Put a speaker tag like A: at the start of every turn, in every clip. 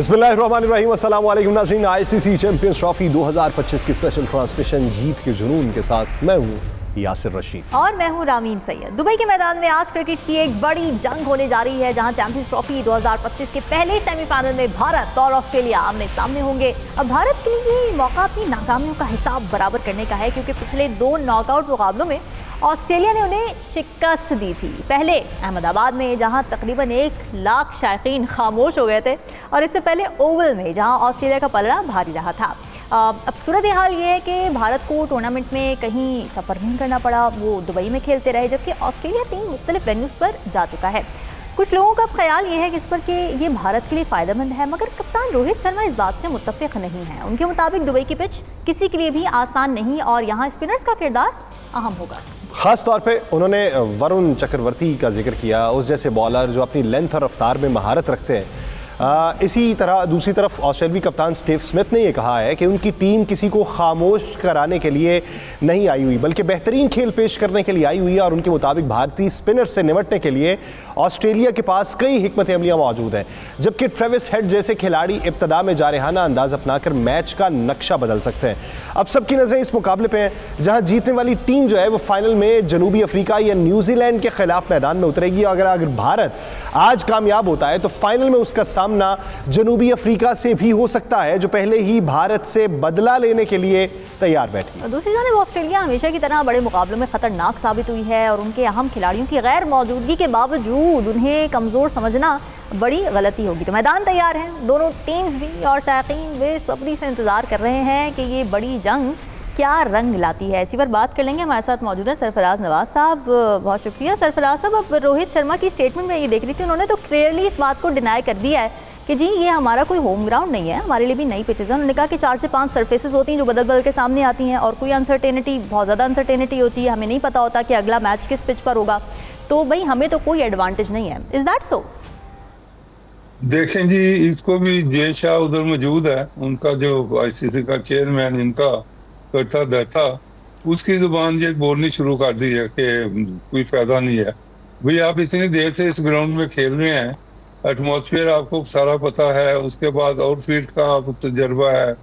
A: बिस्मिल्लाहिर्रहमानिर्रहीम, अस्सलाम वालेकुम नाज़रीन। आईसीसी चैंपियंस ट्रॉफी 2025 की स्पेशल ट्रांसमिशन जीत के जुनून के साथ मैं हूँ यासिर रशीद
B: और मैं हूँ रामीन सैयद। दुबई के मैदान में आज क्रिकेट की एक बड़ी जंग होने जा रही है, जहां चैंपियंस ट्रॉफी 2025 के पहले सेमीफाइनल में भारत और ऑस्ट्रेलिया आमने सामने होंगे। अब भारत के लिए ये मौका अपनी नाकामियों का हिसाब बराबर करने का है, क्योंकि पिछले 2 नॉकआउट मुकाबलों में ऑस्ट्रेलिया ने उन्हें शिकस्त दी थी। पहले अहमदाबाद में, जहां तकरीबन 1 लाख शायकीन खामोश हो गए थे, और इससे पहले ओवल में, जहां ऑस्ट्रेलिया का पलड़ा भारी रहा था। अब सूरत हाल ये है कि भारत को टूर्नामेंट में कहीं सफ़र नहीं करना पड़ा, वो दुबई में खेलते रहे, जबकि ऑस्ट्रेलिया 3 मुख्तलिफ वेन्यूज़ पर जा चुका है। कुछ लोगों का ख्याल ये है कि इस पर कि ये भारत के लिए फ़ायदेमंद है, मगर कप्तान रोहित शर्मा इस बात से मुत्तफ़िक़ नहीं है। उनके मुताबिक दुबई की पिच किसी के लिए भी आसान नहीं, और यहाँ स्पिनर्स का किरदार अहम होगा।
A: ख़ास तौर पे उन्होंने वरुण चक्रवर्ती का जिक्र किया, उस जैसे बॉलर जो अपनी लेंथ और रफ्तार में महारत रखते हैं। इसी तरह दूसरी तरफ ऑस्ट्रेलियावी कप्तान स्टीव स्मिथ ने यह कहा है कि उनकी टीम किसी को खामोश कराने के लिए नहीं आई हुई, बल्कि बेहतरीन खेल पेश करने के लिए आई हुई है। और उनके मुताबिक भारतीय स्पिनर से निपटने के लिए ऑस्ट्रेलिया के पास कई हिकमत अमलियाँ मौजूद हैं, जबकि ट्रेविस हेड जैसे खिलाड़ी इब्तदा में जारहाना अंदाज अपनाकर मैच का नक्शा बदल सकते हैं। अब सबकी नज़रें इस मुकाबले पर हैं, जहाँ जीतने वाली टीम जो है वो फाइनल में जनूबी अफ्रीका या न्यूजीलैंड के खिलाफ मैदान में उतरेगी। अगर भारत आज कामयाब होता है तो फाइनल में उसका सामना जनूबी अफ्रीका से भी हो सकता है, जो पहले ही भारत से बदला लेने के लिए तैयार बैठी।
B: दूसरी जानिब ऑस्ट्रेलिया हमेशा की तरह बड़े मुकाबलों में खतरनाक साबित हुई है, और उनके अहम खिलाड़ियों की गैर मौजूदगी के बावजूद उन्हें कमज़ोर समझना बड़ी गलती होगी। तो मैदान तैयार है, दोनों टीम्स भी, और शायकीन बेसब्री से इंतज़ार कर रहे हैं कि ये बड़ी जंग क्या रंग लाती है। इसी पर बात कर लेंगे। हमारे साथ मौजूद है सरफराज नवाज साहब। बहुत शुक्रिया सरफराज साहब। अब रोहित शर्मा की स्टेटमेंट में ये देख रही थी, उन्होंने तो क्लियरली इस बात को डिनाई कर दिया है कि जी ये हमारा कोई होम ग्राउंड नहीं है, हमारे लिए भी नई पिचेज है। उन्होंने कहा कि 4 से 5 सर्फेसेज होती हैं जो बदल बदल के सामने आती हैं, और कोई अनसर्टेनिटी, बहुत ज़्यादा अनसर्टेनिटी होती है, हमें नहीं पता होता कि अगला मैच किस पिच पर होगा, तो भाई हमें तो कोई एडवांटेज नहीं है। Is that so?
C: देखें जी, इसको भी जे शाह उधर मौजूद है, उनका जो आईसीसी का चेयरमैन, इनका करता धरता, उसकी जुबान ये बोलनी शुरू कर दी है कि कोई फायदा नहीं है। भाई आप इतनी देर से इस ग्राउंड में खेल रहे हैं, एटमॉस्फेयर आपको सारा पता है, उसके बाद आउटफील्ड का आपको तजर्बा है,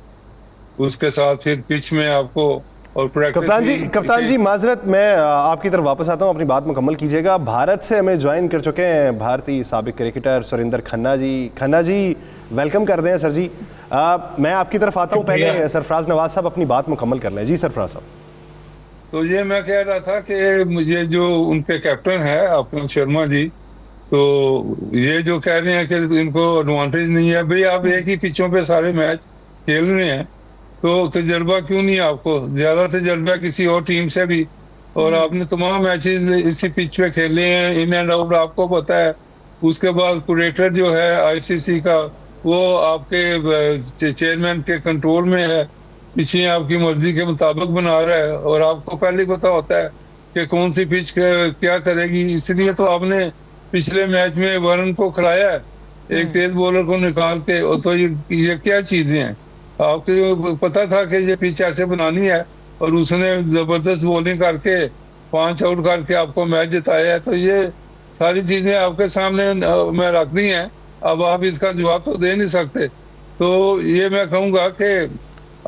C: उसके साथ फिर पिच में आपको और
A: कप्तान जी माजरत, मैं आपकी तरफ वापस आता हूँ, अपनी बात मुकम्मल कीजिएगा। भारत से हमें ज्वाइन कर चुके हैं भारतीय साबिक क्रिकेटर सुरेंद्र खन्ना जी। खन्ना जी वेलकम कर दें सर जी। मैं आपकी तरफ आता हूँ, पहले सरफराज नवाज साहब अपनी बात मुकम्मल कर लें। जी सरफराज साहब।
C: तो ये मैं कह रहा था कि मुझे जो उनके कैप्टन है अपने शर्मा जी, तो ये जो कह रहे हैं कि इनको एडवांटेज नहीं है, भाई आप एक ही पिचों पे सारे मैच खेल रहे हैं, तो तजर्बा क्यों नहीं है आपको? ज्यादा तजर्बा किसी और टीम से भी, और आपने तमाम मैचेस इसी पिच पे खेले हैं, इन एंड आउट आपको पता है। उसके बाद कुरेटर जो है आईसीसी का, वो आपके चेयरमैन के कंट्रोल में है, पिचें आपकी मर्जी के मुताबिक बना रहा है, और आपको पहले पता होता है कि कौन सी पिच क्या करेगी। इसलिए तो आपने पिछले मैच में वरुण को खिलाया है, एक तेज बॉलर को निकाल के। और तो ये क्या चीजें हैं? आपको पता था कि ये पिच ऐसे बनानी है, और उसने जबरदस्त बॉलिंग करके 5 आउट करके आपको मैच जिताया है। तो ये सारी चीजें आपके सामने मैं रख दी हैं, अब आप इसका जवाब तो दे नहीं सकते। तो ये मैं कहूँगा कि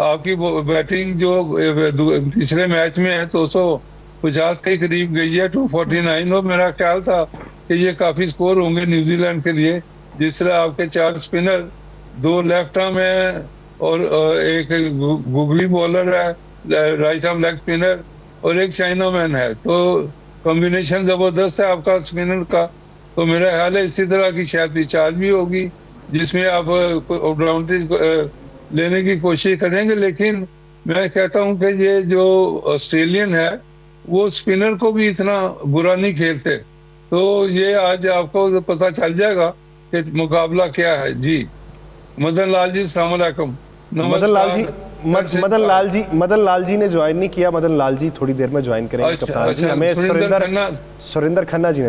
C: आपकी बैटिंग जो पिछले मैच में है 250 के करीब गई है, 249, और मेरा ख्याल था कि ये काफी स्कोर होंगे न्यूजीलैंड के लिए। जिस तरह आपके 4 स्पिनर, 2 लेफ्ट आर्म है, और एक गुगली बॉलर है, राइट आर्म लेग स्पिनर, और एक चाइनामैन है, तो कॉम्बिनेशन जबरदस्त है आपका स्पिनर का। तो मेरा ख्याल है इसी तरह की शायद पिच आज भी होगी, जिसमें आप ऑलराउंडर लेने की कोशिश करेंगे। लेकिन मैं कहता हूं कि ये जो ऑस्ट्रेलियन है वो स्पिनर को भी इतना बुरा नहीं खेलते, तो ये आज आपको पता चल जाएगा कि मुकाबला क्या है। जी मदन लाल जी, अस्सलाम वालेकुम।
A: मदन लाल जी ने ज्वाइन नहीं किया। मदन लाल जी थोड़ी देर में ज्वाइन करेंगे। कप्तान जी, हमें सुरेंद्र खन्ना जी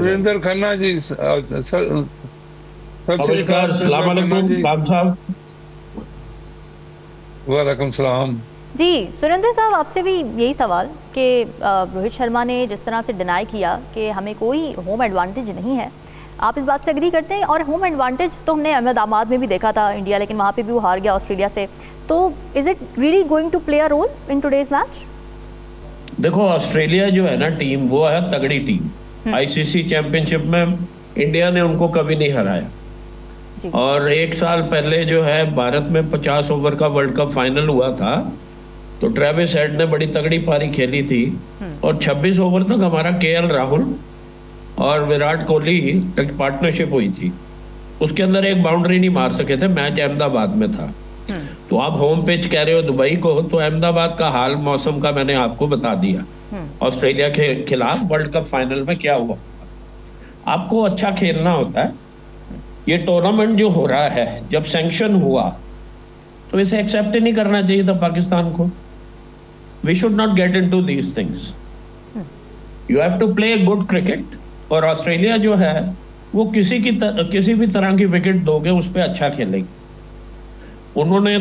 C: वालेकुम सलाम
B: जी। सुरेंद्र साहब, आपसे भी यही सवाल कि रोहित शर्मा ने जिस तरह से डिनाई किया कि हमें कोई होम एडवांटेज नहीं है, आप इस बात से एग्री करते हैं? और होम एडवांटेज तो हमने अहमदाबाद में भी देखा था इंडिया, लेकिन वहाँ पे भी वो हार गया ऑस्ट्रेलिया से। तो is it really going to play a role in today's match?
D: देखो ऑस्ट्रेलिया जो है ना टीम, वो है तगड़ी टीम। आईसीसी चैंपियनशिप में इंडिया ने उनको कभी नहीं हराया।
B: जी।
D: और एक साल पहले जो है भारत में 50 ओवर का वर्ल्ड कप फाइनल हुआ था, तो ट्रेविस हेड ने बड़ी तगड़ी पारी खेली थी और 26 ओवर तक हमारा केएल राहुल और विराट कोहली एक पार्टनरशिप हुई थी। उसके अंदर एक बाउंड्री नहीं मार सके थे। मैच अहमदाबाद में था। तो आप होम पिच कह रहे हो दुबई को, तो अहमदाबाद का हाल मौसम का मैंने आपको बता दिया। ऑस्ट्रेलिया के खिलाफ वर्ल्ड कप फाइनल में क्या हुआ। आपको अच्छा खेलना होता है। ये टूर्नामेंट जो हो रहा है, जब सैंक्शन हुआ तो इसे एक्सेप्ट ही नहीं करना चाहिए था पाकिस्तान को। We should not get into these things. You have to play good cricket. और ऑस्ट्रेलिया जो है वो किसी भी तरह की विकेट दोगे उस पर अच्छा खेलेगी। उन्होंने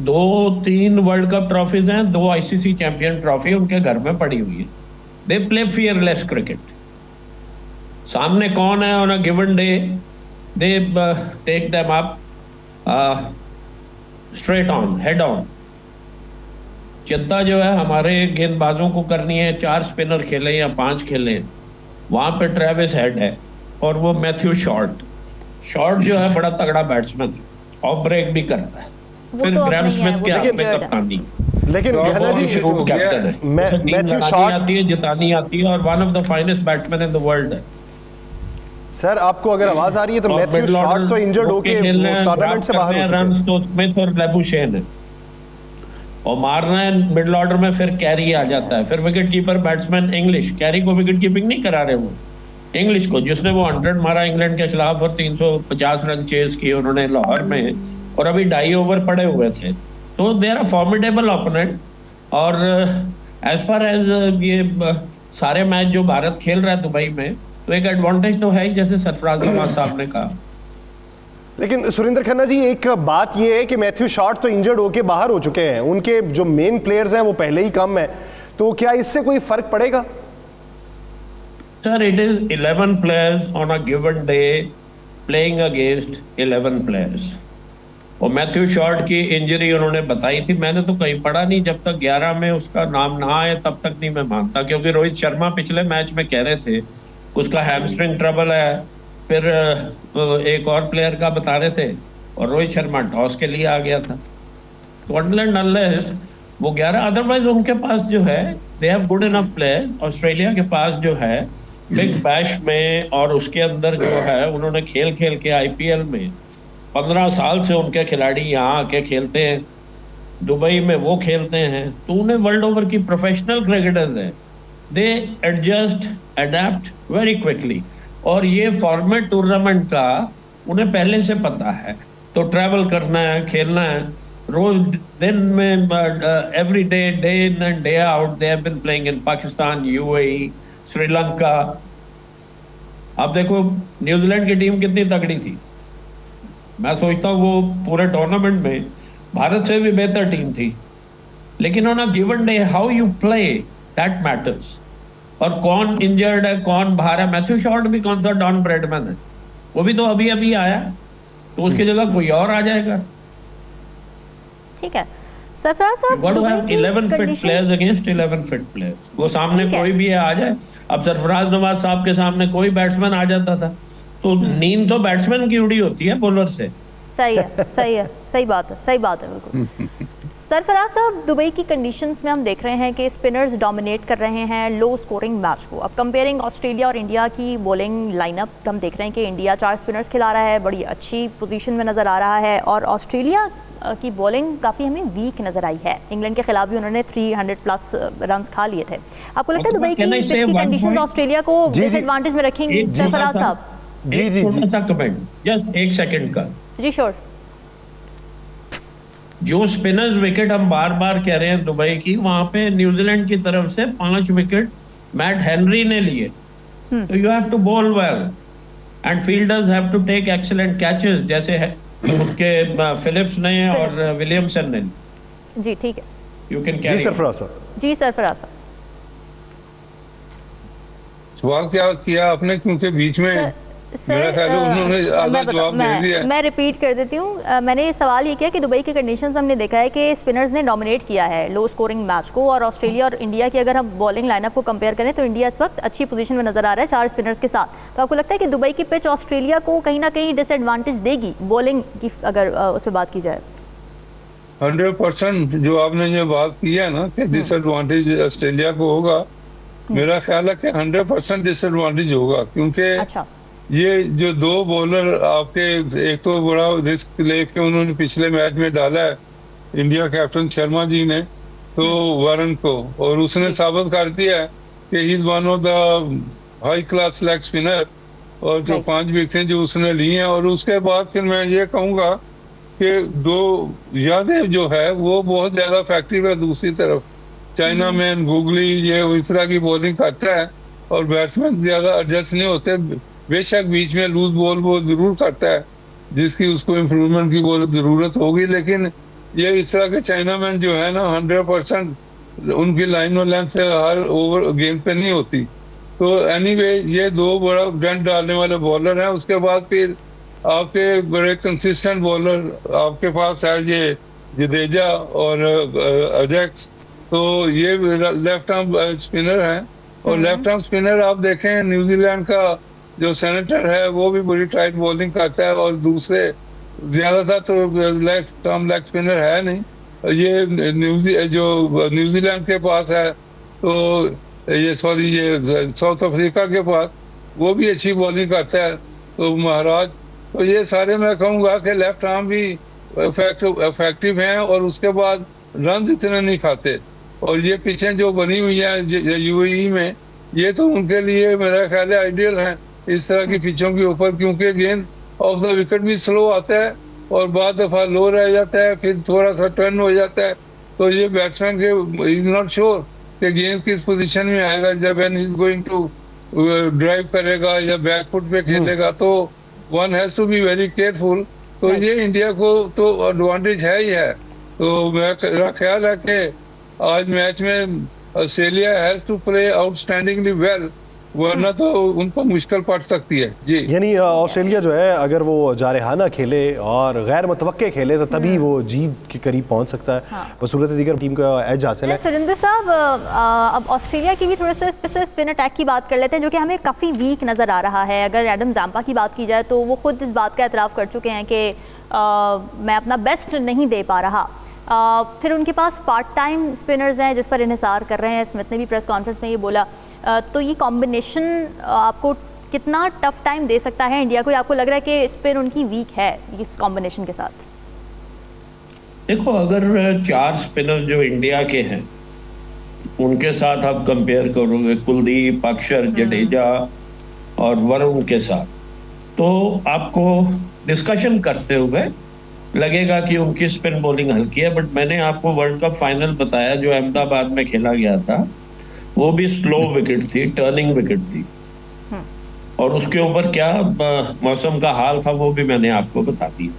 D: 2-3 वर्ल्ड कप ट्रॉफीज हैं, 2 आईसीसी चैंपियन ट्रॉफी उनके घर में पड़ी हुई है। They play fearless cricket. सामने कौन है on a given day, they take them up straight on, head on. चिंता जो है हमारे गेंदबाजों को करनी है, 4 स्पिनर खेले या 5 खेले। वहां पे ट्रेविस हेड है और वो मैथ्यू शॉर्ट जो है बड़ा तगड़ा बैट्समैन, ऑफ ब्रेक भी करता है। फिर
B: तो
D: ग्रैम
B: अब नहीं है,
D: स्मिथ
B: वो
D: के
B: तो
D: हाथ में
B: injured है।
D: कप्तानी।
A: लेकिन
C: तो
A: गहना
C: बहुत
A: जी,
C: ही
D: शुरू कैप्टन है।
A: मैथ्यू
D: लगानी
A: शॉर्ट
D: आती है, जितानी आती है और one of the finest batsman in the world है।
A: सर आपको अगर आवाज आ रही है तो
D: और
A: मैथ्यू
D: मिडल
A: शॉर्ट
D: ऑर्डर
A: तो इंजर्ड
D: होके
A: होके
D: खेलना है,
A: टूर्नामेंट से
D: ड्राफ्ट
A: बाहर हो
D: करने हैं,
A: चुके हैं।
D: रन तो स्मिथ और लेबुशेन है। और मारना है मिडिल ऑर्डर में, फिर कैरी आ जाता है। फिर wicket keeper batsman English, carry को विकेट कीपिंग नहीं करा रहे वो, इंग्लिश को, जिसने वो 100 मारा इंग्लैंड के खिलाफ और 350 रन चेस किए उन्होंने लाहौर में, और अभी 2.5 ओवर पड़े हुए थे। तो they are a formidable opponent. और एज फार एज ये सारे मैच जो भारत खेल रहा है दुबई में, तो एक एडवांटेज तो है ही, जैसे सरफराज नवाज साहब ने कहा।
A: लेकिन सुरेंद्र खन्ना जी, एक बात यह है कि मैथ्यू शॉर्ट तो इंजर्ड होके बाहर हो चुके हैं, उनके जो मेन प्लेयर्स हैं वो पहले ही कम है, तो क्या इससे कोई फर्क पड़ेगा?
D: Sir, it is 11 players on a given day playing against 11 players. और मैथ्यू शॉर्ट की इंजरी उन्होंने बताई थी, मैंने तो कहीं पढ़ा नहीं। जब तक 11 में उसका नाम ना आए तब तक नहीं मैं मानता, क्योंकि रोहित शर्मा पिछले मैच में कह रहे थे उसका हैमस्ट्रिंग ट्रबल है। फिर एक और प्लेयर का बता रहे थे, और रोहित शर्मा टॉस के लिए आ गया था। तो अनलेस वो 11, अदरवाइज उनके पास जो है they have good enough players. Australia के पास जो है बिग बैश में और उसके अंदर जो है उन्होंने खेल के आईपीएल में 15 साल से उनके खिलाड़ी यहाँ आके खेलते हैं, दुबई में वो खेलते हैं। तो उन्हें वर्ल्ड ओवर की प्रोफेशनल क्रिकेटर्स हैं, दे एडजस्ट अडेप्ट वेरी क्विकली। और ये फॉर्मेट टूर्नामेंट का उन्हें पहले से पता है। तो ट्रैवल करना है, खेलना है रोज दिन में, every day in and day out they have been playing in Pakistan, UAE, Sri Lanka. अब देखो न्यूजीलैंड की टीम कितनी तगड़ी थी। मैं सोचता हूँ वो पूरे टूर्नामेंट में भारत से भी बेहतर टीम थी। लेकिन on a given day how you play that matters. और कौन इंजर्ड है, कौन बाहर है। मैथ्यू शॉर्ट भी कौन सा डॉन ब्रेडमैन है, वो भी तो अभी आया, तो उसकी जगह कोई और आ जाएगा।
B: ठीक है सरफराज साहब, दुबई की
D: 11 fit
B: conditions
D: players against 11 fit players. वो सामने
B: ठीक है।
D: कोई भी आ जाए। अब सरफराज नवाज साहब के सामने कोई बैट्समैन आ जाता था, तो नींद तो बैट्समैन की उड़ी होती है बॉलर से।
B: सही है, सही बात है बिल्कुल। सरफराज साहब, दुबई की कंडीशंस में हम देख रहे हैं कि स्पिनर्स डोमिनेट कर रहे हैं लो स्कोरिंग मैच को। अब कंपेयरिंग ऑस्ट्रेलिया और इंडिया की बॉलिंग लाइनअप, हम देख रहे हैं कि इंडिया 4 स्पिनर्स खिला रहा है, बड़ी अच्छी पोजीशन में नज़र आ रहा है, और ऑस्ट्रेलिया की बॉलिंग काफ़ी हमें वीक नज़र आई है। इंग्लैंड के खिलाफ भी उन्होंने 300 प्लस रन्स खा लिए थे। आपको लगता है दुबई की पिच की कंडीशंस ऑस्ट्रेलिया को डिसएडवांटेज में रखेंगी सरफराज साहब?
A: जी,
D: छोटा सा कमेंट, जस्ट 1 सेकंड का।
B: जी श्योर।
D: जो स्पिनर्स विकेट हम बार बार कह रहे हैं दुबई की, वहां पे न्यूजीलैंड की तरफ से 5 विकेट मैट हेनरी ने लिए। तो you have to bowl well and fielders have to take excellent catches, जैसे है उनके फिलिप्स ने और विलियमसन ने।
B: जी ठीक है,
D: यू कैन
A: जी
D: कैरी।
A: सरफराज साहब।
B: जी सरफराज साहब,
C: सवाल क्या किया आपने, क्योंकि बीच में मेरा ख्याल है उन्होंने आधा जवाब दे दिया है।
B: मैं रिपीट कर देती हूँ। मैंने सवाल ये किया कि दुबई के कंडीशंस हमने देखा है कि स्पिनर्स ने डोमिनेट किया है लो स्कोरिंग मैच को, और ऑस्ट्रेलिया और इंडिया की अगर हम बॉलिंग लाइनअप को कंपेयर करें तो इंडिया इस वक्त अच्छी पोजीशन में नजर आ रहा है 4 स्पिनर्स के साथ। तो आपको लगता है कि दुबई की पिच ऑस्ट्रेलिया को कहीं ना कहीं डिसएडवांटेज देगी बॉलिंग की, अगर उस पर बात की जाए?
C: 100% जो आपने ये बात की है ना कि डिसएडवांटेज ऑस्ट्रेलिया को होगा, मेरा ख्याल है कि 100% डिसएडवांटेज होगा, क्योंकि
B: अच्छा,
C: ये जो 2 बॉलर आपके, एक तो बड़ा रिस्क लेके उन्होंने पिछले मैच में डाला है इंडिया कैप्टन शर्मा जी ने तो वरुण को, और उसने साबित कर दिया है कि he is one of the high class leg spinner, और जो 5 विकेटें जो उसने ली हैं। और उसके बाद फिर मैं ये कहूँगा कि 2 यादेव जो है वो बहुत ज्यादा इफेक्टिव है। दूसरी तरफ चाइना मैन गूगली ये इस तरह की बॉलिंग करता है और बैट्समैन ज्यादा एडजस्ट नहीं होते। बेशक बीच में लूज बॉल वो जरूर करता है जिसकी उसको इम्प्रूवमेंट की बहुत जरूरत होगी, लेकिन ये इस तरह के चाइना मैन जो है ना 100% उनकी लाइन और लेंथ से हर ओवर गेंद पे नहीं होती। तो एनीवे ये 2 बड़ा डंट डालने वाले बॉलर हैं। उसके बाद फिर आपके बड़े कंसिस्टेंट बॉलर आपके पास है ये जडेजा और अजैक्स, तो ये लेफ्ट आर्म स्पिनर हैं। और लेफ्ट आर्म स्पिनर आप देखें न्यूजीलैंड का जो सेनेटर है वो भी बड़ी टाइट बॉलिंग करता है, और दूसरे ज्यादातर तो लेफ्ट आर्म लेग स्पिनर है नहीं। ये न्यूजीलैंड के पास है, तो ये सॉरी ये साउथ अफ्रीका के पास वो भी अच्छी बॉलिंग करता है, तो महाराज। तो ये सारे मैं कहूँगा कि लेफ्ट आर्म भी इफेक्टिव हैं, और उसके बाद रन इतने नहीं खाते। और ये पिचें जो बनी हुई हैं यूएई में, ये तो उनके लिए मेरा ख्याल है आइडियल है इस तरह की पिचों के ऊपर, क्योंकि गेंद ऑफ द विकेट भी स्लो आता है और बाद दफा लो रह जाता है, फिर थोड़ा सा टर्न हो जाता है। तो ये बैट्समैन के इज नॉट श्योर कि गेंद किस पोजीशन में आएगा जब एन इज गोइंग टू ड्राइव करेगा या बैकफुट पे खेलेगा, तो one has to be very careful. तो ये इंडिया को तो एडवांटेज है ही है। तो मेरा ख्याल है कि आज मैच में Australia has to play outstandingly well, वरना तो उनको मुश्किल पड़ सकती है जी।
A: यानी ऑस्ट्रेलिया जो है अगर वो जारहाना खेले और गैर मुतवक्के खेले तो तभी वो जीत के करीब पहुंच सकता है।
B: हाँ।
A: बसूरत दीगर टीम का एज हासिल है।
B: सुरेंद्र साहब, अब ऑस्ट्रेलिया की भी थोड़े से स्पिन अटैक की बात कर लेते हैं, जो कि हमें काफ़ी वीक नज़र आ रहा है। अगर एडम जाम्पा की बात की जाए तो वो खुद इस बात का एतराफ़ कर चुके हैं कि मैं अपना बेस्ट नहीं दे पा रहा। फिर उनके पास पार्ट टाइम स्पिनर्स हैं जिस पर इन्हिसार कर रहे हैं। स्मिथ ने भी प्रेस कॉन्फ्रेंस में ये बोला। तो ये कॉम्बिनेशन आपको कितना टफ टाइम दे सकता है इंडिया को? आपको लग रहा है कि स्पिन उनकी वीक है इस कॉम्बिनेशन के साथ?
D: देखो, अगर 4 स्पिनर जो इंडिया के हैं उनके साथ आप कंपेयर करोगे कुलदीप, अक्षर, जडेजा और वरुण के साथ, तो आपको डिस्कशन करते हुए लगेगा कि उनकी स्पिन बॉलिंग हल्की है। बट मैंने आपको वर्ल्ड कप फाइनल बताया जो अहमदाबाद में खेला गया था, वो भी स्लो विकेट थी, टर्निंग विकेट थी, और उसके ऊपर क्या मौसम का हाल था वो भी मैंने आपको बता दिया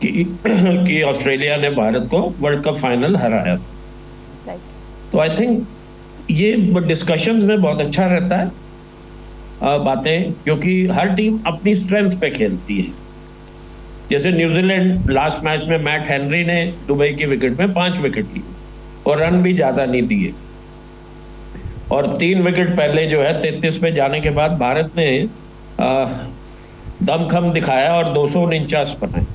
D: कि ऑस्ट्रेलिया ने भारत को वर्ल्ड कप फाइनल हराया था। तो आई थिंक ये डिस्कशंस में बहुत अच्छा रहता है बातें, क्योंकि हर टीम अपनी स्ट्रेंथ पे खेलती है। जैसे न्यूजीलैंड लास्ट मैच में मैट हेनरी ने दुबई की विकेट में 5 विकेट ली और रन भी ज्यादा नहीं दिए, और 3 विकेट पहले जो है 33 पे जाने के बाद भारत ने दमखम दिखाया और 249 बनाए।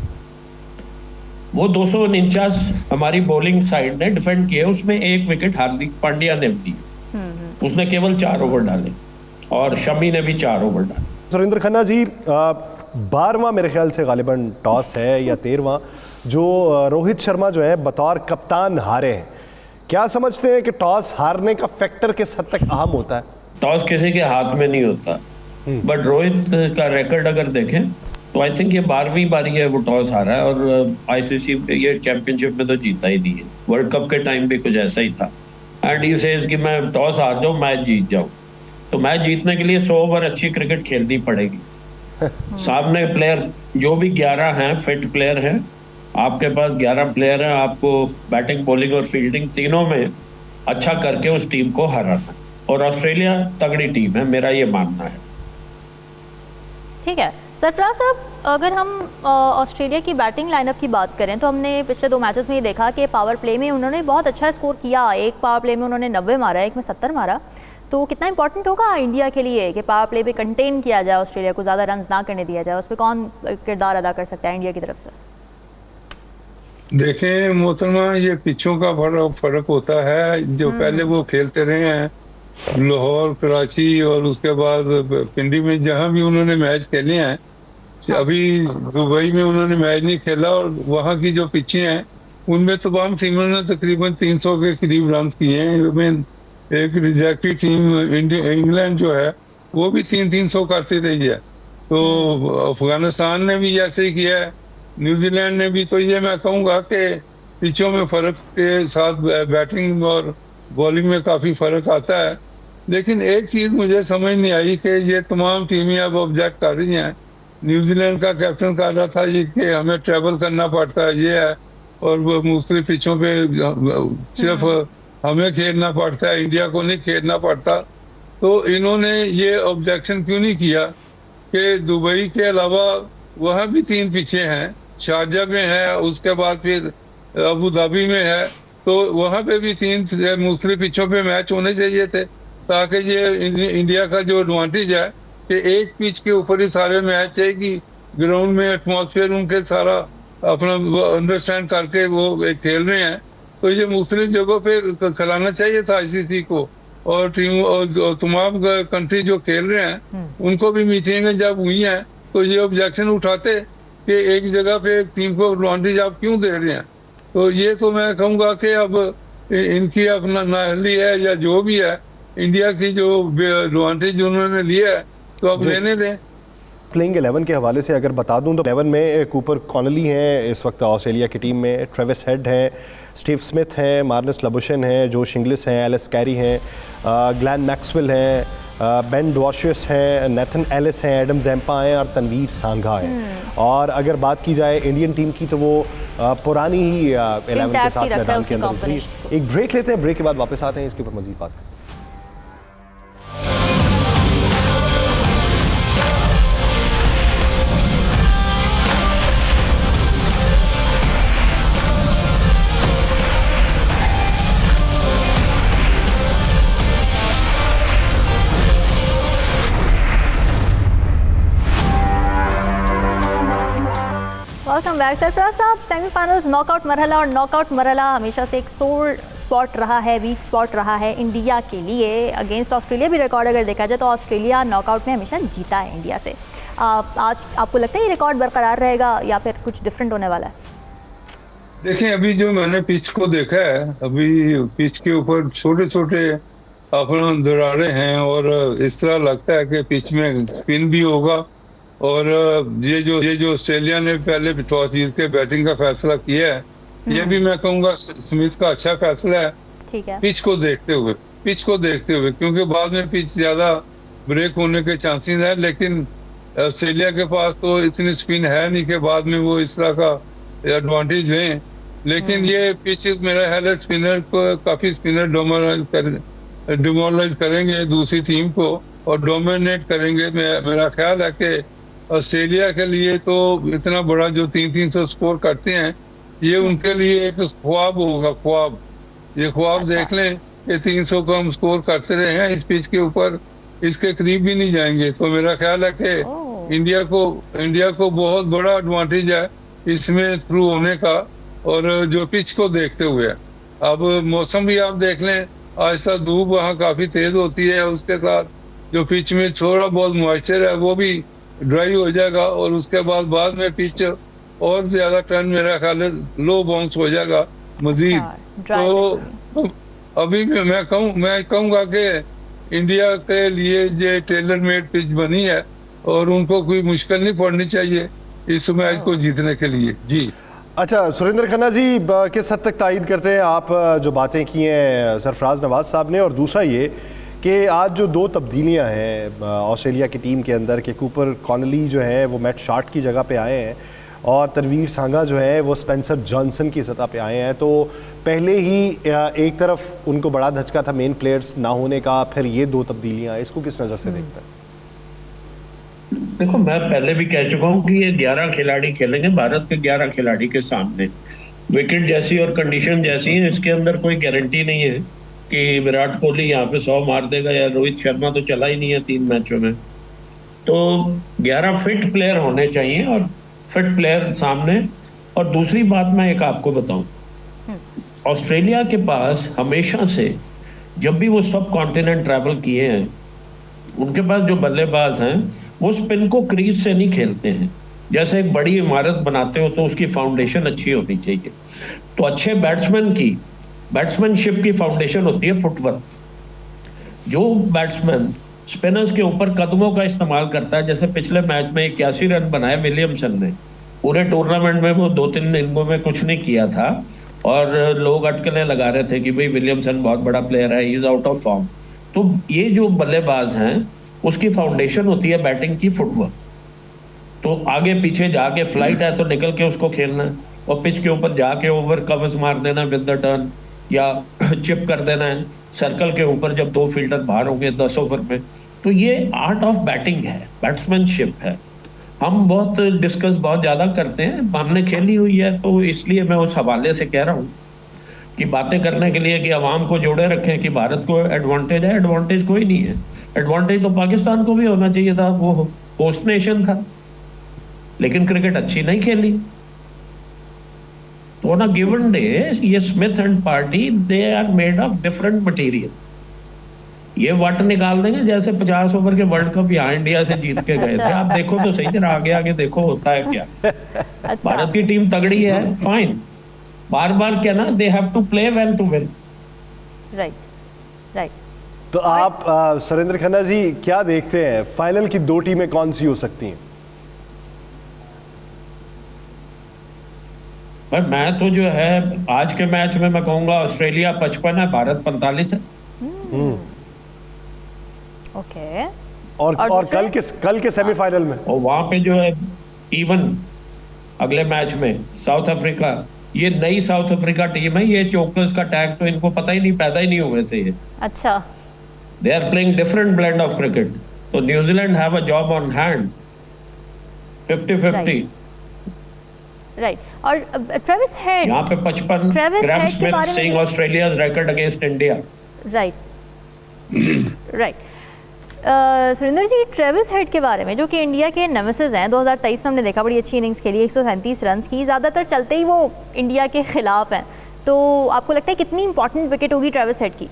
D: वो 249 हमारी बॉलिंग साइड ने डिफेंड किए, उसमें 1 विकेट हार्दिक पांड्या ने दी, उसने केवल 4 ओवर डाले, और शमी ने भी 4 ओवर डाले।
A: सुरेंद्र खन्ना जी, 12वां मेरे ख्याल से गालिबन टॉस है या 13वां जो रोहित शर्मा जो है बतौर कप्तान हारे हैं। क्या समझते हैं कि टॉस हारने का फैक्टर किस हद तक अहम होता है?
D: टॉस किसी के हाथ में नहीं होता, बट रोहित का रिकॉर्ड अगर देखें तो आई थिंक ये 12वीं बारी है वो टॉस हारा है, और आईसीसी ये चैंपियनशिप में तो जीता ही नहीं है। वर्ल्ड कप के टाइम भी कुछ ऐसा ही था, एंड ही सेज कि मैं टॉस हार जाऊँ मैच जीत जाऊँ। तो मैच जीतने के लिए 100 ओवर अच्छी क्रिकेट खेलनी पड़ेगी। सामने प्लेयर जो भी 11 हैं फिट प्लेयर हैं, आपके पास 11 प्लेयर हैं, आपको बैटिंग, बॉलिंग और फील्डिंग तीनों में अच्छा करके उस टीम को हराना। और ऑस्ट्रेलिया तगड़ी टीम है, मेरा ये मानना है।
B: ठीक है सरफराज साहब, अगर हम ऑस्ट्रेलिया की बैटिंग लाइनअप की बात करें तो हमने पिछले 2 मैचेस में ये देखा कि पावर प्ले में उन्होंने बहुत अच्छा स्कोर किया। एक पावर प्ले में उन्होंने 90 मारा, एक में 70 मारा। तो कितना इंपॉर्टेंट होगा इंडिया के लिए कि पावर प्ले पे कंटेन किया जाए, ऑस्ट्रेलिया को ज़्यादा रन ना करने दिया जाए? उस पर कौन किरदार अदा कर सकता है इंडिया की तरफ से?
C: देखें मोहतरमा, ये पिचों का फर्क होता है। जो पहले वो खेलते रहे हैं लाहौर, कराची और उसके बाद पिंडी में, जहां भी उन्होंने मैच खेले हैं। अभी दुबई में उन्होंने मैच नहीं खेला और वहां की जो पिचें हैं उनमें तमाम टीमों ने तकरीबन 300 के करीब रन किए हैं। एक रिजेक्टेड टीम इंग्लैंड जो है वो भी 300 करती रही है। तो अफगानिस्तान ने भी ऐसे ही किया है, न्यूजीलैंड ने भी। तो ये मैं कहूँगा कि पिचों में फ़र्क के साथ बैटिंग और बॉलिंग में काफ़ी फ़र्क आता है। लेकिन एक चीज़ मुझे समझ नहीं आई कि ये तमाम टीमें अब ऑब्जेक्ट कर रही हैं। न्यूजीलैंड का कैप्टन कह रहा था ये कि हमें ट्रैवल करना पड़ता है, ये है, और वो मुख्तलिफ पिचों पे सिर्फ हमें खेलना पड़ता है, इंडिया को नहीं खेलना पड़ता। तो इन्होंने ये ऑब्जेक्शन क्यों नहीं किया कि दुबई के अलावा वहाँ भी 3 पिचें हैं, शारजा में है, उसके बाद फिर अबू धाबी में है। तो वहाँ पे भी 3 मुख्तलिफ पिचों पे मैच होने चाहिए थे, ताकि ये इंडिया का जो एडवांटेज है कि एक पिच के ऊपर ही सारे मैच है कि ग्राउंड में एटमॉस्फेयर उनके सारा अपना अंडरस्टैंड करके वो खेल रहे हैं। तो ये मुख्तलिफ जगहों पे खिलाना चाहिए था आईसीसी को, और टीम और तमाम कंट्री जो खेल रहे हैं उनको भी मीटिंगें जब हुई हैं तो ये ऑब्जेक्शन उठाते कि एक जगह पे टीम को एडवांटेज आप क्यों दे रहे हैं। तो ये तो मैं कहूँगा कि अब इनकी अपना नाअहली है या जो भी है, इंडिया की जो एडवांटेज उन्होंने लिया है तो अब लेने दें।
A: प्लेइंग 11 के हवाले से अगर बता दूं तो 11 में कूपर कॉनली हैं इस वक्त ऑस्ट्रेलिया की टीम में, ट्रेविस हेड हैं, स्टीव स्मिथ हैं, मार्नस लबुशन हैं, जोश इंग्लिस हैं, एलिस कैरी हैं, ग्लैन मैक्सवेल हैं, बेन डॉशियस हैं, नेथन एलिस हैं, एडम ज़ैम्पा हैं और तनवीर सांघा हैं। और अगर बात की जाए इंडियन टीम की तो वो पुरानी ही 11 के साथ मैदान के अंदर उतरी। एक ब्रेक लेते हैं, ब्रेक के बाद वापस आते हैं, इसके ऊपर मज़ीद बात करें।
B: Welcome back. सरफराज साहब, सेमीफाइनल्स नॉकआउट मरहला और नॉकआउट मरहला हमेशा से एक सोर स्पॉट रहा है, वीक स्पॉट रहा है इंडिया के लिए। अगेंस्ट ऑस्ट्रेलिया भी रिकॉर्ड अगर देखा जाए तो ऑस्ट्रेलिया नॉकआउट में हमेशा जीता है इंडिया से। आज आपको लगता है ये रिकॉर्ड बरकरार रहेगा या फिर कुछ डिफरेंट होने वाला है?
C: देखें, अभी जो मैंने पिच को देखा है, अभी पिच के ऊपर छोटे छोटे अपना दरारें हैं और इस तरह लगता है कि पिच में स्पिन भी होगा। और ये जो ऑस्ट्रेलिया ने पहले टॉस जीत के बैटिंग का फैसला किया है, ये भी मैं कहूँगा स्मिथ का अच्छा फैसला है।
B: ठीक है।
C: पिच को देखते हुए क्योंकि बाद में पिच ज्यादा ब्रेक होने के चांसेस है, लेकिन ऑस्ट्रेलिया के पास तो इतनी स्पिन है नहीं कि बाद में वो इस तरह का एडवांटेज लें। लेकिन ये पिच मेरा ख्याल है स्पिनर को, काफी स्पिनर डिमोरलाइज करेंगे दूसरी टीम को और डोमिनेट करेंगे। मेरा ख्याल है कि ऑस्ट्रेलिया के लिए तो इतना बड़ा जो 300 स्कोर करते हैं, ये उनके लिए एक ख्वाब होगा, ख्वाब। ये ख्वाब देख लें कि 300 को हम स्कोर करते रहे हैं इस पिच के ऊपर, इसके करीब भी नहीं जाएंगे। तो मेरा ख्याल है कि इंडिया को बहुत बड़ा एडवांटेज है इसमें थ्रू होने का। और जो पिच को देखते हुए, अब मौसम भी आप देख लें, आहिस्ता धूप वहाँ काफी तेज होती है, उसके साथ जो पिच में थोड़ा बहुत मॉइस्चर है वो भी ड्राई हो जाएगा और उसके बाद में पिच और ज्यादा टर्न मेरा ख्याल है लो बाउंस हो जाएगा मजीद। तो अभी मैं कहूँगा कि इंडिया के लिए जो टेलर मेड पिच बनी है और उनको कोई मुश्किल नहीं पड़नी चाहिए इस मैच को जीतने के लिए। जी
A: अच्छा, सुरेंद्र खन्ना जी किस हद तक तायद करते हैं आप जो बातें की हैं सरफराज नवाज साहब ने? और दूसरा ये कि आज जो 2 तब्दीलियां हैं ऑस्ट्रेलिया की टीम के अंदर कि कूपर कॉनली जो है वो मैट शार्ट की जगह पे आए हैं और तनवीर सांघा जो है वो स्पेंसर जॉनसन की सतह पे आए हैं, तो पहले ही एक तरफ उनको बड़ा धचका था मेन प्लेयर्स ना होने का, फिर ये 2 तब्दीलियां, इसको किस नज़र से देखते हैं?
D: देखो, मैं पहले भी कह चुका हूँ कि ये 11 खिलाड़ी खेलेंगे भारत के 11 खिलाड़ी के सामने। विकेट जैसी और कंडीशन जैसी है, इसके अंदर कोई गारंटी नहीं है कि विराट कोहली यहाँ पे 100 मार देगा, या रोहित शर्मा तो चला ही नहीं है 3 मैचों में। तो 11 फिट प्लेयर होने चाहिए और फिट प्लेयर सामने। और दूसरी बात मैं एक आपको बताऊं, ऑस्ट्रेलिया के पास हमेशा से जब भी वो सब कॉन्टिनेंट ट्रैवल किए हैं, उनके पास जो बल्लेबाज हैं वो स्पिन को क्रीज से नहीं खेलते हैं। जैसे एक बड़ी इमारत बनाते हो तो उसकी फाउंडेशन अच्छी होनी चाहिए, तो अच्छे बैट्समैन की बैट्समैनशिप की फाउंडेशन होती है फुटवर्क। जो बैट्समैन स्पिनर्स के ऊपर कदमों का इस्तेमाल करता है, जैसे पिछले मैच में 81 रन बनाए विलियमसन ने, पूरे टूर्नामेंट में वो 2-3 इनिंगों में कुछ नहीं किया था और लोग अटकलें लगा रहे थे कि भाई विलियमसन बहुत बड़ा प्लेयर है, he is out of form. तो ये जो बल्लेबाज हैं उसकी फाउंडेशन होती है बैटिंग की फुटवर्क। तो आगे पीछे जाके फ्लाइट है तो निकल के उसको खेलना है, और पिच के ऊपर जाके ओवर कवर्स मार देना विद द टर्न, या चिप कर देना है सर्कल के ऊपर जब 2 फील्डर बाहर होंगे 10 ओवर में। तो ये आर्ट ऑफ बैटिंग है, बैट्समैनशिप है। हम बहुत डिस्कस बहुत ज़्यादा करते हैं, हमने खेली हुई है, तो इसलिए मैं उस हवाले से कह रहा हूँ कि बातें करने के लिए कि अवाम को जोड़े रखें कि भारत को एडवांटेज है, एडवांटेज कोई नहीं है। एडवांटेज तो पाकिस्तान को भी होना चाहिए था, वो होस्ट नेशन था, लेकिन क्रिकेट अच्छी नहीं खेली। तो ऑन अ गिवन डे ये Smith and party they are made of different material. ये वट निकाल देंगे जैसे 50 ओवर के वर्ल्ड कप यहाँ इंडिया से जीत के गए थे। आप देखो तो सही, जरा आगे आगे देखो होता है क्या।
B: अच्छा।
D: भारत की टीम तगड़ी है, फाइन, बार बार क्या ना, they have to play well to win.
B: Right right.
A: तो आप सुरेंद्र खन्ना जी क्या देखते हैं, फाइनल की 2 टीमें कौन सी हो सकती हैं?
D: भाई मैं तो जो है आज के मैच में मैं कहूंगा ऑस्ट्रेलिया 55 है, भारत 45 है।
B: ओके।
A: और कल के सेमीफाइनल में
D: और वहां पे जो है इवन अगले मैच में साउथ अफ्रीका, ये नई साउथ अफ्रीका टीम है, ये चोकर्स का टैग तो इनको पता ही नहीं, पैदा ही नहीं हुए थे ये।
B: अच्छा।
D: They are playing different blend of cricket. तो New Zealand have a job on hand, 50-50।
B: Right. और ट्रेविस हेड
D: यहाँ पे 55, Graeme Smith saying Australia's record against India.
B: Right right. Surendra ji, Travis Head के बारे में, जो कि इंडिया के नेमेसिस हैं, 2023 में हमने देखा बड़ी अच्छी इनिंग्स खेली, 137 रन की, ज़्यादातर चलते ही वो इंडिया के खिलाफ हैं। तो आपको लगता है कितनी इंपॉर्टेंट विकेट होगी ट्रेविस हेड की?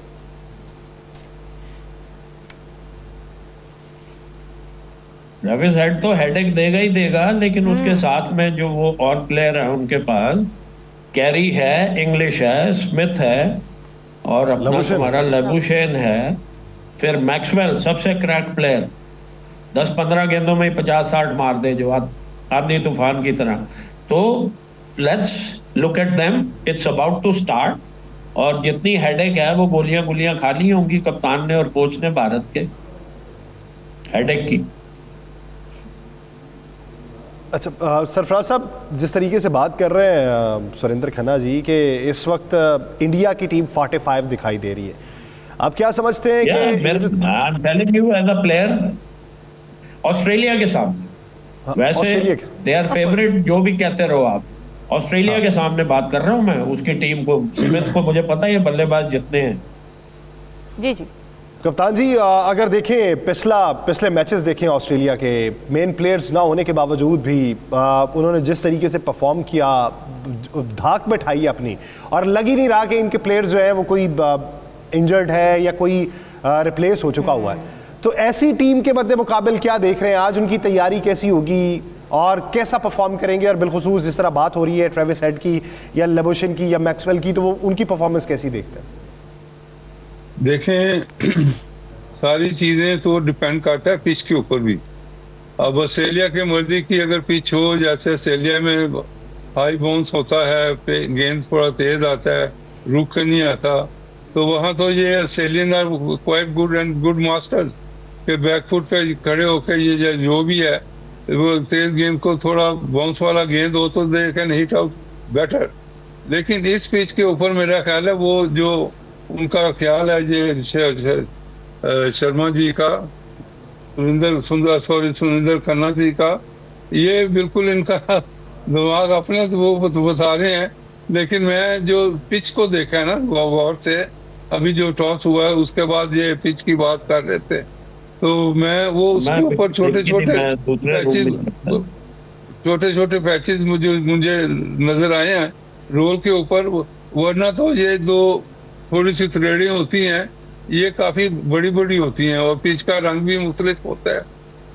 D: ट्रेविस हेड तो हेडेक देगा ही देगा, लेकिन उसके साथ में जो वो और प्लेयर है उनके पास, कैरी है, इंग्लिश है, स्मिथ है, और अपना हमारा लबुशेन है, फिर मैक्सवेल सबसे क्रैक प्लेयर, 10-15 गेंदों में 50-60 मार दे जो आंधी तूफान की तरह। तो let's look at them, it's about to start. और जितनी हेडेक है वो गोलियां खाली होंगी कप्तान ने और कोच ने भारत के हेडेक की।
A: अच्छा सरफराज साहब, जिस तरीके से बात कर रहे हैं सुरेंद्र खन्ना जी कि इस वक्त इंडिया की टीम 45 दिखाई दे रही है, आप क्या समझते हैं
D: कि एज अ प्लेयर ऑस्ट्रेलिया के सामने, वैसे दे आर फेवरेट, जो भी कहते रहो आप, ऑस्ट्रेलिया के सामने बात कर रहा हूं मैं, उसकी टीम को, स्मिथ को मुझे पता है बल्लेबाज जितने हैं।
B: जी जी
A: कप्तान जी, अगर देखें पिछले मैचेस देखें ऑस्ट्रेलिया के, मेन प्लेयर्स ना होने के बावजूद भी उन्होंने जिस तरीके से परफॉर्म किया, धाक बैठाई अपनी, और लग ही नहीं रहा कि इनके प्लेयर्स जो है वो कोई इंजर्ड है या कोई रिप्लेस हो चुका हुआ है। तो ऐसी टीम के मद्दे मुकाबिल क्या देख रहे हैं आज, उनकी तैयारी कैसी होगी और कैसा परफॉर्म करेंगे? और बिलखुसूस जिस तरह बात हो रही है ट्रेविस हेड की या लबुशेन की या मैक्सवेल की, तो वो उनकी परफॉर्मेंस कैसी देखते हैं?
C: देखें, सारी चीजें तो डिपेंड करता है पिच के ऊपर भी। अब ऑस्ट्रेलिया के मर्जी की अगर पिच हो, जैसे ऑस्ट्रेलिया में हाई बाउंस होता है, गेंद थोड़ा तेज आता है, रुक नहीं आता, तो वहां तो ये Australian are quite good and good masters के बैकफुट पे खड़े होकर ये जो भी है वो तेज गेंद को, थोड़ा बाउंस वाला गेंद हो तो they can hit out better. लेकिन इस पिच के ऊपर मेरा ख्याल है वो जो उनका ख्याल है ये शर्मा जी का सुरेंद्र खन्ना जी का, ये बिल्कुल इनका दिमाग अपने तो वो बता रहे हैं, लेकिन मैं जो पिच को देखा है ना गौर से, अभी जो टॉस हुआ है उसके बाद ये पिच की बात कर रहे थे, तो मैं वो उसके ऊपर छोटे छोटे पैचेस मुझे नजर आए हैं रोल के ऊपर, वरना तो ये दो थोड़ी सी थ्रेडें होती हैं, ये काफी बड़ी बड़ी होती हैं, और पिच का रंग भी मुख्तलिफ होता है,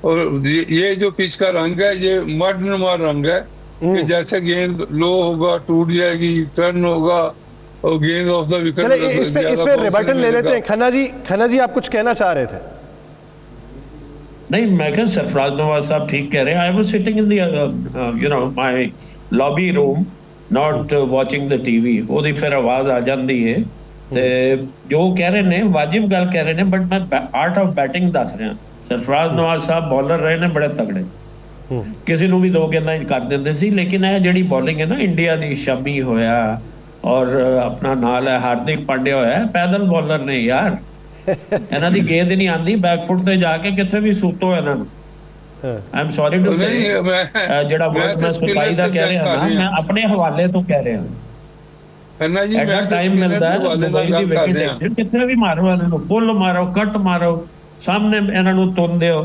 C: और ये जो पिच का रंग है ये मड नुमा रंग है कि जैसे गेंद लो होगा टूट जाएगी, टर्न होगा और गेंद ऑफ द विकेट।
A: चले इस पे रिबर्टन ले लेते हैं। खन्ना जी आप कुछ कहना चाह रहे थे?
D: नहीं, मैं क्या सरफराज नवाज साहब ठीक कह रहे हैं। I was sitting in the my lobby room not watching the TV, ਉਹਦੀ ਫਿਰ ਆਵਾਜ਼ ਆ ਜਾਂਦੀ ਹੈ ਤੇ ਜੋ ਕਹਿ ਰਹੇ ਨੇ ਵਾਜਿਬ ਗੱਲ ਕਹਿ ਰਹੇ ਨੇ, ਬਟ ਮੈਂ ਆਰਟ ਆਫ ਬੈਟਿੰਗ ਦੱਸ ਰਿਹਾ। ਸਰਫਰਾਜ਼ ਨਵਾਜ਼ ਸਾਹਿਬ ਬੋਲਰ ਰਹੇ ਨੇ ਬੜੇ ਤਗੜੇ, ਕਿਸੇ ਨੂੰ ਵੀ ਦੋ ਗੇਂਦਾਂ ਕਰ ਦਿੰਦੇ ਸੀ, ਲੇਕਿਨ ਇਹ ਜਿਹੜੀ ਬੋਲਿੰਗ ਹੈ ਨਾ ਇੰਡੀਆ ਦੀ, ਸ਼ਮੀ ਹੋਇਆ ਔਰ ਆਪਣਾ ਨਾਲ ਹੈ ਹਾਰਦਿਕ ਪਾਂਡਿਆ ਹੋਇਆ, ਪੈਦਲ ਬੋਲਰ ਨੇ ਯਾਰ, ਇਹਨਾਂ ਦੀ ਗੇਂਦ ਨਹੀਂ ਆਂਦੀ, ਬੈਕਫੁੱਟ ਤੇ ਜਾ ਕੇ ਕਿੱਥੇ ਵੀ ਸੂਤੋ ਇਹਨਾਂ ਨੂੰ। आई एम सॉरी टू से ਜਿਹੜਾ ਵਰਡ ਮੈਂ ਸਫਾਈ ਦਾ ਕਹਿ ਰਿਹਾ ਨਾ, ਮੈਂ ਆਪਣੇ ਹਵਾਲੇ ਤੋਂ ਕਹਿ ਰਿਹਾ।
C: खन्ना जी
D: ਐਡਾ ਟਾਈਮ ਮਿਲਦਾ ਹੈ ਦੁਬਈ ਦੀ ਵਿਕਟ ਕਿੱਥੇ ਵੀ ਮਾਰੋ, ਇਹਨਾਂ ਨੂੰ ਪੁੱਲ ਮਾਰੋ, ਕੱਟ ਮਾਰੋ, ਸਾਹਮਣੇ ਇਹਨਾਂ ਨੂੰ ਤੁੰਨ ਦਿਓ,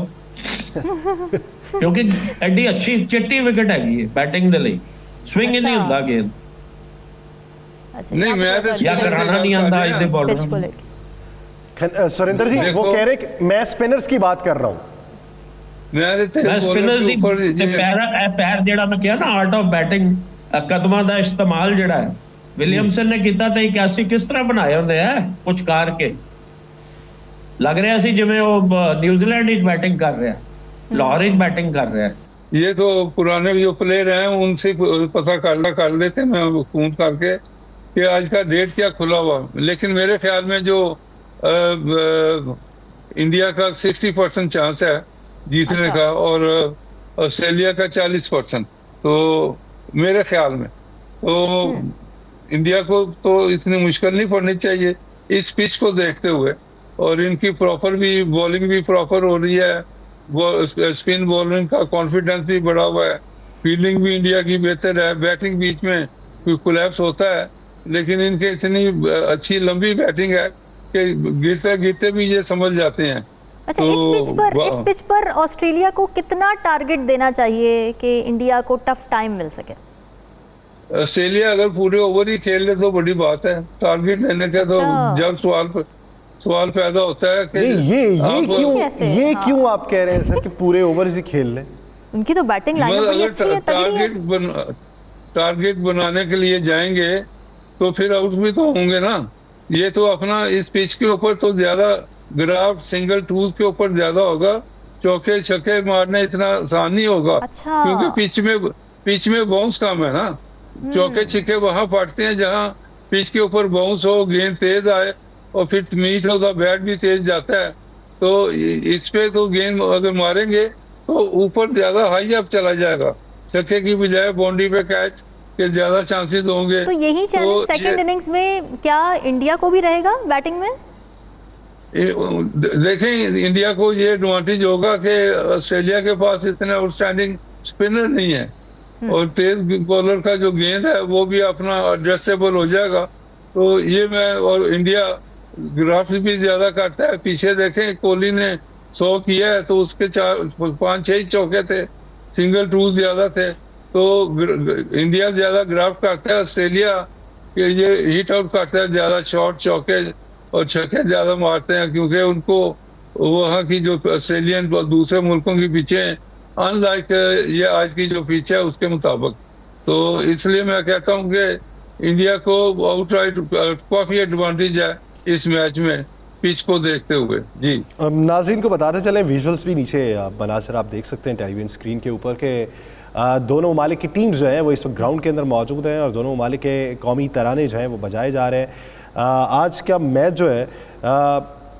D: ਕਿਉਂਕਿ ਐਡੀ ਅੱਛੀ ਚਿੱਟੀ ਵਿਕਟ ਹੈਗੀ ਹੈ ਬੈਟਿੰਗ ਦੇ ਲਈ, ਸਵਿੰਗ ਹੀ ਨਹੀਂ ਹੁੰਦਾ ਗੇਂਦ।
C: नहीं मैं तो
D: या कराना नहीं आता आज ਦੇ ਬੋਲਰ।
A: सुरेंद्र जी वो कह रहे मैं स्पिनर्स की बात कर रहा हूँ,
D: ਮੈਂ ਸਪਿਨਰ ਦੀ ਪੈਰ ਜਿਹੜਾ ਮੈਂ ਕਿਹਾ ਨਾ ਆਰਟ ਆਫ ਬੈਟਿੰਗ, ਕਦਮਾਂ ਦਾ ਇਸਤੇਮਾਲ ਜਿਹੜਾ ਹੈ ਵਿਲੀਅਮਸਨ ਨੇ ਕੀਤਾ ਤੇ 81 ਕਿਸ ਤਰ੍ਹਾਂ ਬਣਾਏ ਹੁੰਦੇ ਆ ਕੁਝ ਕਰਕੇ, ਲੱਗ ਰਿਹਾ ਸੀ ਜਿਵੇਂ ਉਹ ਨਿਊਜ਼ੀਲੈਂਡ ਵਿੱਚ बैटिंग कर रहा है, लाहौर ਵਿੱਚ बैटिंग कर रहा है।
C: ये तो पुराने जो प्लेयर हैं उनसे पता कर लेते मैं फोन करके कि आज का डेट क्या खुला हुआ, लेकिन मेरे ख्याल में जो इंडिया का 60% चांस है जीतने का और ऑस्ट्रेलिया का 40%, तो मेरे ख्याल में तो इंडिया को तो इतनी मुश्किल नहीं पड़नी चाहिए इस पिच को देखते हुए, और इनकी प्रॉपर भी बॉलिंग भी प्रॉपर हो रही है, स्पिन बॉलिंग का कॉन्फिडेंस भी बढ़ा हुआ है, फील्डिंग भी इंडिया की बेहतर है, बैटिंग बीच में कोई कोलैप्स होता है, लेकिन इनके इतनी अच्छी लंबी बैटिंग है कि गिरते गिरते भी ये समझ जाते हैं।
B: अच्छा, इस पिच पर ऑस्ट्रेलिया को कितना टारगेट देना चाहिए कि इंडिया को टफ टाइम मिल सके?
C: ऑस्ट्रेलिया अगर पूरे ओवर ही खेल ले तो बड़ी बात है, टारगेट देने का तो जब सवाल पैदा होता है कि
A: ये क्यों आप कह रहे हैं सर कि पूरे ओवर ही खेल ले?
B: उनकी तो बैटिंग लाइनअप बड़ी अच्छी है, तगड़ी है।
C: टारगेट बनाने के लिए जाएंगे तो फिर आउट भी तो होंगे ना। ये तो अपना इस पिच के ऊपर तो ज्यादा ग्राफ सिंगल टूज के ऊपर ज्यादा होगा, चौके छक्के मारना इतना आसान नहीं होगा।
B: अच्छा।
C: क्योंकि पिच में बाउंस कम है ना, चौके छक्के वहां पड़ते हैं जहां पिच के ऊपर बाउंस हो, गेंद तेज आए और फिर मीट हो तो बैट भी तेज जाता है, तो इस पे तो गेंद अगर मारेंगे तो ऊपर ज्यादा हाई अप चला जाएगा, छक्के की बजाय बाउंड्री पे कैच के ज्यादा चांसेस होंगे।
B: तो यही चैलेंज सेकंड इनिंग्स में क्या इंडिया को भी रहेगा बैटिंग में?
C: देखें, इंडिया को ये एडवांटेज होगा कि ऑस्ट्रेलिया के पास इतने आउटस्टैंडिंग स्पिनर नहीं है, और तेज बॉलर का जो गेंद है वो भी अपना एडजस्टेबल हो जाएगा, तो ये मैं और इंडिया ग्राफ्ट भी ज्यादा करता है। पीछे देखें कोहली ने 100 किया है तो उसके 5-6 चौके थे, सिंगल टूज ज्यादा थे, तो इंडिया ज्यादा ग्राफ्ट करता है, ऑस्ट्रेलिया के ये हिट आउट करता है ज्यादा, शॉर्ट चौके और छक्के ज्यादा मारते हैं, क्योंकि उनको वहाँ की जो ऑस्ट्रेलियन दूसरे मुल्कों की पिचे अनलाइक ये आज की जो पिच है उसके मुताबिक, तो इसलिए मैं कहता हूँ कि इंडिया को आउटराइट काफी एडवांटेज है इस मैच में पिच को देखते हुए। जी
A: नाज़रीन को बताते चलें, विजुअल्स भी नीचे बना सर आप देख सकते हैं टेलीविजन स्क्रीन के ऊपर के दोनों ममालिक की टीम्स जो हैं वो इस वक्त ग्राउंड के अंदर मौजूद हैं और दोनों ममालिक के कौमी तराने जो हैं वो बजाए जा रहे हैं। आज का मैच जो है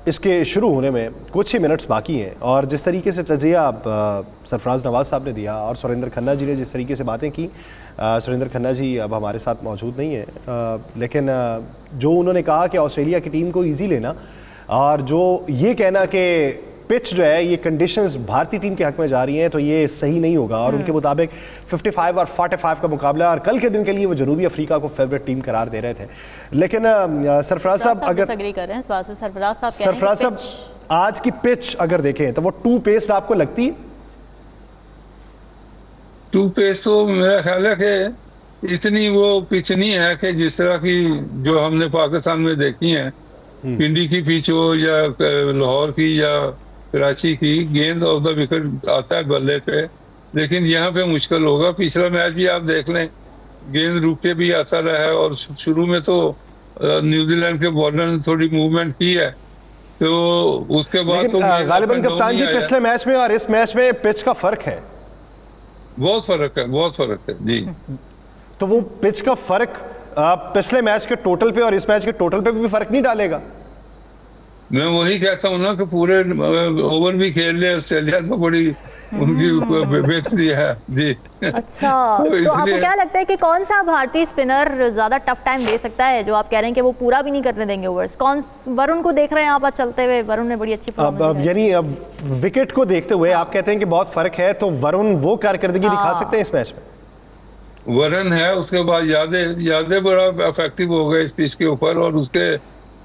A: इसके शुरू होने में कुछ ही मिनट्स बाकी हैं, और जिस तरीके से तजिया सरफराज नवाज साहब ने दिया और सुरेंद्र खन्ना जी ने जिस तरीके से बातें की, सुरेंद्र खन्ना जी अब हमारे साथ मौजूद नहीं है, लेकिन जो उन्होंने कहा कि ऑस्ट्रेलिया की टीम को ईजी लेना और जो ये कहना कि पिच जो है, ये कंडीशंस भारतीय टीम के हक में जा रही हैं, तो ये सही नहीं होगा। और उनके मुताबिक 55 और 45 का मुकाबला है, और कल के दिन के लिए वो जनूबी अफ्रीका को फेवरेट टीम करार दे रहे थे। लेकिन सरफराज साहब अगर
B: डिसएग्री कर रहे हैं इस बात से, सरफराज साहब कह रहे हैं
A: सरफराज
B: कि
A: साहब आज की पिच अगर देखें तो वो टू पेस्ड आपको लगती है?
C: टू पेस तो मेरा ख्याल है कि इतनी वो पिच नहीं है कि जिस तरह की जो हमने पाकिस्तान में देखी है, पिंडी की पिच हो या लाहौर की या कराची की, गेंद ऑफ द विकेट आता है बल्ले पे, लेकिन यहाँ पे मुश्किल होगा। पिछला मैच भी आप देख लें, गेंद रुक के भी आता रहा है, और शुरू में तो न्यूजीलैंड के बॉलर ने थोड़ी मूवमेंट की है, तो उसके बाद तो
A: गालिबन कप्तान जी पिछले मैच में और इस मैच में पिच का फर्क है,
C: बहुत फर्क है, बहुत फर्क है जी।
A: तो वो पिच का फर्क पिछले मैच के टोटल पे और इस मैच के टोटल पे भी फर्क नहीं डालेगा?
C: मैं वही कहता हूँ ना कि पूरे ओवर भी खेल ले ऑस्ट्रेलिया, तो बड़ी उनकी बेहतरी है जी।
B: अच्छा, तो आपको क्या लगता है कि कौन सा भारतीय स्पिनर ज्यादा टफ टाइम दे सकता है, जो आप कह रहे हैं कि वो पूरा भी नहीं करने देंगे ओवर्स? कौन, वरुण को देख रहे हैं आप आज चलते हुए? वरुण ने बड़ी अच्छी
A: अब यानी अब विकेट को देखते हुए आप कहते हैं कि बहुत फर्क है, तो वरुण वो कारकर्दगी दिखा सकते हैं इस मैच में?
C: वरुण है, उसके बाद यादें बड़ा इफेक्टिव हो गए इस पिच के ऊपर, और उसके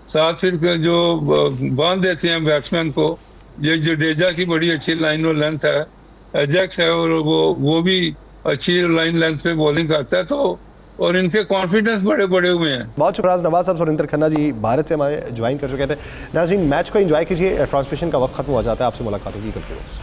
C: साथ फिर जो बांध देते हैं बैट्समैन को, ये जडेजा की बड़ी अच्छी लाइन और लेंथ है, एजेक्स है, और वो भी अच्छी लाइन लेंथ पे बॉलिंग करता है, तो और इनके कॉन्फिडेंस बड़े बड़े हुए हैं।
A: बहुत शुक्रिया नवाज साहब। सुरेंद्र खन्ना जी भारत से हमारे ज्वाइन कर चुके थे। नाज़रीन, मैच को एंजॉय कीजिए, ट्रांसमिशन का वक्त खत्म हो जाता है, आपसे मुलाकात होगी कल के रोज।